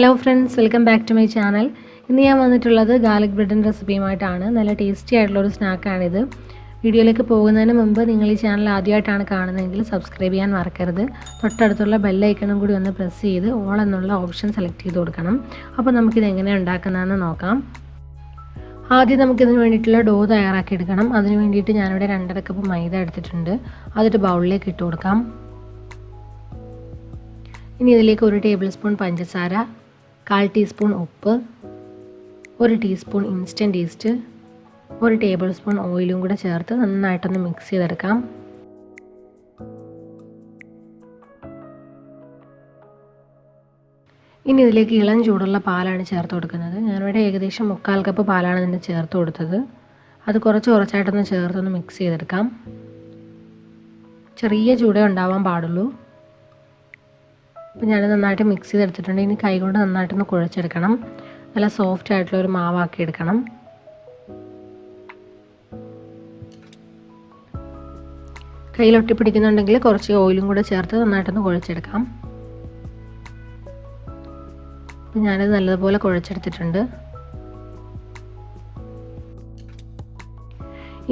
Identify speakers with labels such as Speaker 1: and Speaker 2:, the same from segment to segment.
Speaker 1: Hello friends, welcome back to my channel. ഇന്ന് ഞാൻ വന്നിട്ടുള്ളത് ഗാർലിക് ബ്രെഡിൻ്റെ റെസിപ്പിയുമായിട്ടാണ്. നല്ല ടേസ്റ്റി ആയിട്ടുള്ളൊരു സ്നാക്കാണിത്. വീഡിയോയിലേക്ക് പോകുന്നതിന് മുമ്പ് നിങ്ങൾ ഈ ചാനൽ ആദ്യമായിട്ടാണ് കാണുന്നതെങ്കിൽ സബ്സ്ക്രൈബ് ചെയ്യാൻ മറക്കരുത്. തൊട്ടടുത്തുള്ള ബെല്ലൈക്കണും കൂടി ഒന്ന് പ്രസ് ചെയ്ത് ഓൾ എന്നുള്ള ഓപ്ഷൻ സെലക്ട് ചെയ്ത് കൊടുക്കണം. അപ്പോൾ നമുക്കിത് എങ്ങനെയാണ് ഉണ്ടാക്കുന്നതെന്ന് നോക്കാം. ആദ്യം നമുക്കിതിന് വേണ്ടിയിട്ടുള്ള ഡോ തയ്യാറാക്കി എടുക്കണം. അതിന് വേണ്ടിയിട്ട് ഞാനിവിടെ 2.5 കപ്പ് മൈദ എടുത്തിട്ടുണ്ട്. അതൊരു ബൗളിലേക്ക് ഇട്ട് കൊടുക്കാം. ഇനി ഇതിലേക്ക് 1 ടേബിൾ സ്പൂൺ പഞ്ചസാര, 1/4 ടീസ്പൂൺ ഉപ്പ്, 1 teaspoon instant east, 1 table spoon ഓയിലും കൂടെ ചേർത്ത് നന്നായിട്ടൊന്ന് മിക്സ് ചെയ്തെടുക്കാം. ഇനി ഇതിലേക്ക് ഇളം ചൂടുള്ള പാലാണ് ചേർത്ത് കൊടുക്കുന്നത്. ഞാനിവിടെ ഏകദേശം 1/4 കപ്പ് പാലാണ് ഇതിന് ചേർത്ത് കൊടുത്തത്. അത് കുറച്ചായിട്ടൊന്ന് ചേർത്തൊന്ന് മിക്സ് ചെയ്തെടുക്കാം. ചെറിയ ചൂടേ ഉണ്ടാവാൻ പാടുള്ളൂ. അപ്പോൾ ഞാൻ നന്നായിട്ട് മിക്സ് ചെയ്തെടുത്തിട്ടുണ്ട്. ഇനി കൈകൊണ്ട് നന്നായിട്ടൊന്ന് കുഴച്ചെടുക്കണം. നല്ല സോഫ്റ്റ് ആയിട്ടുള്ളൊരു മാവാക്കി എടുക്കണം. കയ്യിൽ ഒട്ടിപ്പിടിക്കുന്നുണ്ടെങ്കിൽ കുറച്ച് ഓയിലും കൂടെ ചേർത്ത് നന്നായിട്ടൊന്ന് കുഴച്ചെടുക്കാം. അപ്പോൾ ഞാനിത് നല്ലതുപോലെ കുഴച്ചെടുത്തിട്ടുണ്ട്.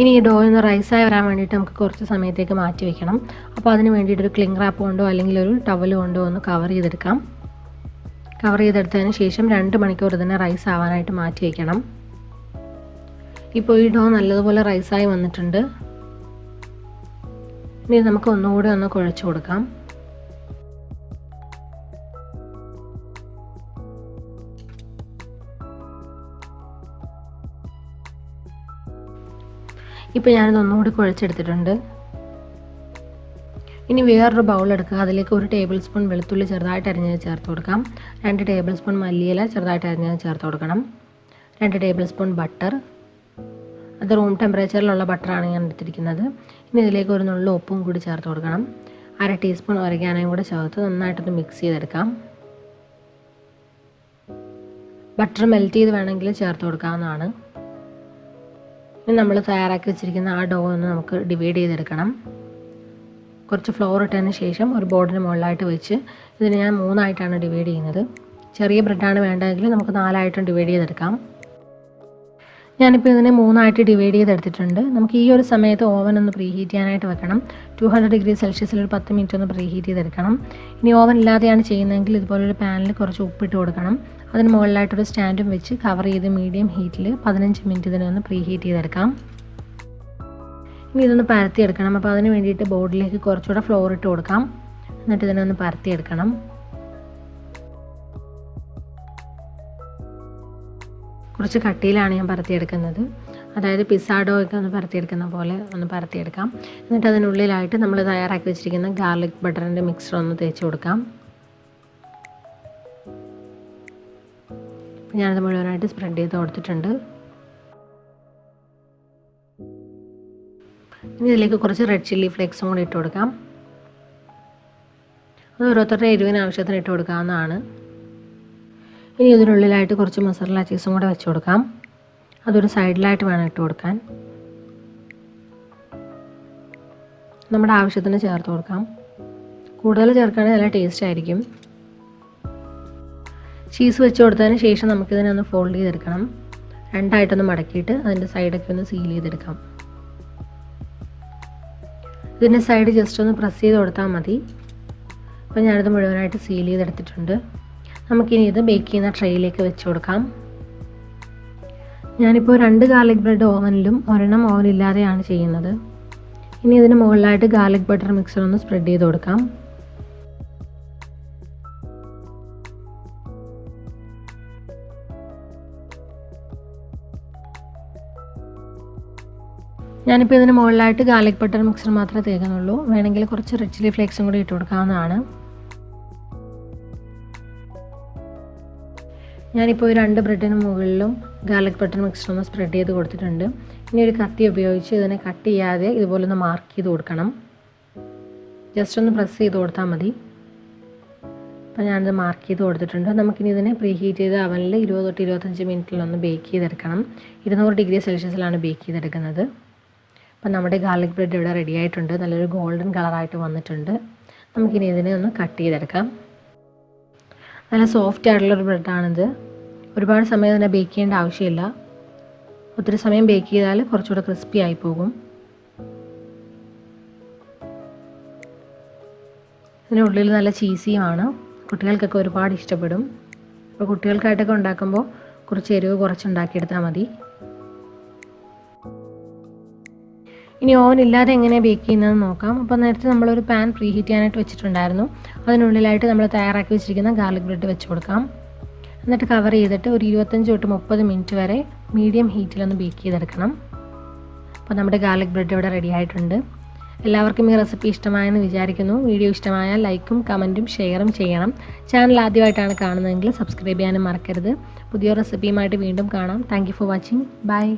Speaker 1: ഇനി ഈ ഡോ ഒന്ന് റൈസായി വരാൻ വേണ്ടിയിട്ട് നമുക്ക് കുറച്ച് സമയത്തേക്ക് മാറ്റി വയ്ക്കണം. അപ്പോൾ അതിന് വേണ്ടിയിട്ടൊരു ക്ലിംഗ് റാപ്പ് കൊണ്ടോ അല്ലെങ്കിൽ ഒരു ടവൽ കൊണ്ടോ ഒന്ന് കവർ ചെയ്തെടുക്കാം. കവർ ചെയ്തെടുത്തതിന് ശേഷം 2 മണിക്കൂർ ഇതിനെ റൈസ് ആവാനായിട്ട് മാറ്റി വയ്ക്കണം. ഇപ്പോൾ ഈ ഡോ നല്ലതുപോലെ റൈസായി വന്നിട്ടുണ്ട്. ഇനി നമുക്ക് ഒന്നുകൂടി ഒന്ന് കുഴച്ച് കൊടുക്കാം. ഇപ്പോൾ ഞാനിത് ഒന്നുകൂടി കുഴച്ചെടുത്തിട്ടുണ്ട്. ഇനി വേറൊരു ബൗൾ എടുക്കുക. അതിലേക്ക് 1 ടേബിൾ സ്പൂൺ വെളുത്തുള്ളി ചെറുതായിട്ട് അരിഞ്ഞത് ചേർത്ത് കൊടുക്കാം. 2 ടേബിൾ സ്പൂൺ മല്ലിയില ചെറുതായിട്ട് അരിഞ്ഞത് ചേർത്ത് കൊടുക്കണം. 2 ടേബിൾ സ്പൂൺ ബട്ടർ, അത് റൂം ടെമ്പറേച്ചറിലുള്ള ബട്ടറാണ് ഞാൻ എടുത്തിരിക്കുന്നത്. ഇനി ഇതിലേക്ക് ഒരു നുള്ളു ഉപ്പും കൂടി ചേർത്ത് കൊടുക്കണം. 1/2 ടീസ്പൂൺ ഒറിഗാനോയും കൂടി ചേർത്ത് നന്നായിട്ടൊന്ന് മിക്സ് ചെയ്തെടുക്കാം. ബട്ടർ മെൽറ്റ് ചെയ്ത് വേണമെങ്കിൽ ചേർത്ത് കൊടുക്കാവുന്നതാണ്. ഇനി നമ്മൾ തയ്യാറാക്കി വെച്ചിരിക്കുന്ന ആ ഡോ ഒന്ന് നമുക്ക് ഡിവൈഡ് ചെയ്തെടുക്കണം. കുറച്ച് ഫ്ലോർ ഇട്ടതിന് ശേഷം ഒരു ബോർഡിന് മുകളിലായിട്ട് വെച്ച് ഇതിന് ഞാൻ 3 ആയിട്ടാണ് ഡിവൈഡ് ചെയ്യുന്നത്. ചെറിയ ബ്രെഡാണ് വേണ്ടതെങ്കിൽ നമുക്ക് 4 ആയിട്ടും ഡിവൈഡ് ചെയ്തെടുക്കാം. ഞാനിപ്പോൾ ഇതിനെ 3 ആയിട്ട് ഡിവൈഡ് ചെയ്തെടുത്തിട്ടുണ്ട്. നമുക്ക് ഈ ഒരു സമയത്ത് ഓവൻ ഒന്ന് പ്രീഹീറ്റ് ചെയ്യാനായിട്ട് വെക്കണം. 200 ഡിഗ്രി സെൽഷ്യസിൽ ഒരു 10 മിനിറ്റ് ഒന്ന് പ്രീഹീറ്റ് ചെയ്തെടുക്കണം. ഇനി ഓവൻ ഇല്ലാതെയാണ് ചെയ്യുന്നതെങ്കിൽ ഇതുപോലൊരു പാനിൽ കുറച്ച് ഉപ്പിട്ട് കൊടുക്കണം. അതിന് മുകളിലായിട്ടൊരു സ്റ്റാൻഡും വെച്ച് കവർ ചെയ്ത് മീഡിയം ഹീറ്റിൽ 15 മിനിറ്റ് ഇതിനെ ഒന്ന് പ്രീഹീറ്റ് ചെയ്തെടുക്കാം. ഇനി ഇതൊന്ന് പരത്തിയെടുക്കണം. അപ്പോൾ അതിന് വേണ്ടിയിട്ട് ബോർഡിലേക്ക് കുറച്ചുകൂടെ ഫ്ലോർ ഇട്ട് കൊടുക്കാം. എന്നിട്ട് ഇതിനെ ഒന്ന് പരത്തിയെടുക്കണം. കുറച്ച് കട്ടിയിലാണ് ഞാൻ പരത്തിയെടുക്കുന്നത്. അതായത് പിസ്സാഡോയൊക്കെ ഒന്ന് പരത്തിയെടുക്കുന്ന പോലെ ഒന്ന് പരത്തിയെടുക്കാം. എന്നിട്ട് അതിനുള്ളിലായിട്ട് നമ്മൾ തയ്യാറാക്കി വെച്ചിരിക്കുന്ന ഗാർലിക് ബട്ടറിൻ്റെ മിക്സർ ഒന്ന് തേച്ച് കൊടുക്കാം. ഞാനത് മുഴുവനായിട്ട് സ്പ്രെഡ് ചെയ്ത് കൊടുത്തിട്ടുണ്ട്. ഇനി ഇതിലേക്ക് കുറച്ച് റെഡ് ചില്ലി ഫ്ലേക്സും കൂടി ഇട്ട് കൊടുക്കാം. അത് ഓരോരുത്തരുടെ എരിവിന് ആവശ്യത്തിന് ഇട്ട് കൊടുക്കാവുന്നതാണ്. ഇനി ഇതിനുള്ളിലായിട്ട് കുറച്ച് മസാല ചീസും കൂടെ വെച്ച് കൊടുക്കാം. അതൊരു സൈഡിലായിട്ട് വേണം ഇട്ട് കൊടുക്കാൻ. നമ്മുടെ ആവശ്യത്തിന് ചേർത്ത് കൊടുക്കാം. കൂടുതൽ ചേർക്കുകയാണെങ്കിൽ നല്ല ടേസ്റ്റ് ആയിരിക്കും. ചീസ് വെച്ച് കൊടുത്തതിന് ശേഷം നമുക്കിതിനെ ഒന്ന് ഫോൾഡ് ചെയ്തെടുക്കണം. 2 ആയിട്ടൊന്ന് മടക്കിയിട്ട് അതിൻ്റെ സൈഡൊക്കെ ഒന്ന് സീൽ ചെയ്തെടുക്കാം. ഇതിൻ്റെ സൈഡ് ജസ്റ്റ് ഒന്ന് പ്രസ് ചെയ്ത് കൊടുത്താൽ മതി. അപ്പോൾ ഞാനിത് മുഴുവനായിട്ട് സീൽ ചെയ്തെടുത്തിട്ടുണ്ട്. നമുക്കിനി ഇത് ബേക്ക് ചെയ്യുന്ന ട്രേയിലേക്ക് വെച്ച് കൊടുക്കാം. ഞാനിപ്പോൾ 2 ഗാർലിക് ബ്രെഡ് ഓവനിലും 1 ഓവനില്ലാതെയാണ് ചെയ്യുന്നത്. ഇനി ഇതിന് മുകളിലായിട്ട് ഗാർലിക് ബട്ടർ മിക്സർ ഒന്ന് സ്പ്രെഡ് ചെയ്ത് കൊടുക്കാം. ഞാനിപ്പോൾ ഇതിന് മുകളിലായിട്ട് ഗാർലിക് ബട്ടർ മിക്സർ മാത്രമേ തേക്കുന്നുള്ളൂ. വേണമെങ്കിൽ കുറച്ച് റെഡ് ചില്ലി ഫ്ലേക്സും കൂടി ഇട്ട് കൊടുക്കാവുന്നതാണ്. ഞാനിപ്പോൾ 2 ബ്രെഡിന് മുകളിലും ഗാർലിക് ബട്ടർ മിക്സർ ഒന്ന് സ്പ്രെഡ് ചെയ്ത് കൊടുത്തിട്ടുണ്ട്. ഇനി ഒരു കത്തി ഉപയോഗിച്ച് ഇതിനെ കട്ട് ചെയ്യാതെ ഇതുപോലെ ഒന്ന് മാർക്ക് ചെയ്ത് കൊടുക്കണം. ജസ്റ്റ് ഒന്ന് പ്രസ് ചെയ്ത് കൊടുത്താൽ മതി. അപ്പോൾ ഞാനിത് മാർക്ക് ചെയ്ത് കൊടുത്തിട്ടുണ്ട്. നമുക്കിനി ഇതിനെ പ്രീഹീറ്റ് ചെയ്ത് അവനിൽ 20 തൊട്ട് 25 മിനിറ്റിലൊന്ന് ബേക്ക് ചെയ്തെടുക്കണം. 200 ഡിഗ്രി സെൽഷ്യസിലാണ് ബേക്ക് ചെയ്തെടുക്കുന്നത്. അപ്പോൾ നമ്മുടെ ഗാർലിക് ബ്രെഡ് ഇവിടെ റെഡി ആയിട്ടുണ്ട്. നല്ലൊരു ഗോൾഡൻ കളറായിട്ട് വന്നിട്ടുണ്ട്. നമുക്കിനി ഇതിനെ ഒന്ന് കട്ട് ചെയ്തെടുക്കാം. നല്ല സോഫ്റ്റ് ആയിട്ടുള്ളൊരു ബ്രെഡാണിത്. ഒരുപാട് സമയം തന്നെ ബേക്ക് ചെയ്യേണ്ട ആവശ്യമില്ല. ഒത്തിരി സമയം ബേക്ക് ചെയ്താൽ കുറച്ചുകൂടെ ക്രിസ്പി ആയി പോകും. ഇതിനുള്ളിൽ നല്ല ചീസിയുമാണ്. കുട്ടികൾക്കൊക്കെ ഒരുപാട് ഇഷ്ടപ്പെടും. അപ്പോൾ കുട്ടികൾക്കായിട്ടൊക്കെ ഉണ്ടാക്കുമ്പോൾ കുറച്ച് എരിവ് കുറച്ചുണ്ടാക്കിയെടുത്താൽ മതി. ഇനി ഓവൻ ഇല്ലാതെ എങ്ങനെ ബേക്ക് ചെയ്യുന്നതെന്ന് നോക്കാം. അപ്പോൾ നേരത്തെ നമ്മളൊരു പാൻ പ്രീ ഹീറ്റ് ചെയ്യാനായിട്ട് വെച്ചിട്ടുണ്ടായിരുന്നു. അതിനുള്ളിലായിട്ട് നമ്മൾ തയ്യാറാക്കി വെച്ചിരിക്കുന്ന ഗാർലിക് ബ്രെഡ് വെച്ച് കൊടുക്കാം. എന്നിട്ട് കവർ ചെയ്തിട്ട് ഒരു 25 തൊട്ട് 30 മിനിറ്റ് വരെ മീഡിയം ഹീറ്റിലൊന്ന് ബേക്ക് ചെയ്തെടുക്കണം. അപ്പോൾ നമ്മുടെ ഗാർലിക് ബ്രെഡ് ഇവിടെ റെഡി ആയിട്ടുണ്ട്. എല്ലാവർക്കും ഈ റെസിപ്പി ഇഷ്ടമായെന്ന് വിചാരിക്കുന്നു. വീഡിയോ ഇഷ്ടമായാൽ ലൈക്കും കമൻറ്റും ഷെയറും ചെയ്യണം. ചാനൽ ആദ്യമായിട്ടാണ് കാണുന്നതെങ്കിൽ സബ്സ്ക്രൈബ് ചെയ്യാനും മറക്കരുത്. പുതിയ റെസിപ്പിയുമായിട്ട് വീണ്ടും കാണാം. Thank you for watching. By.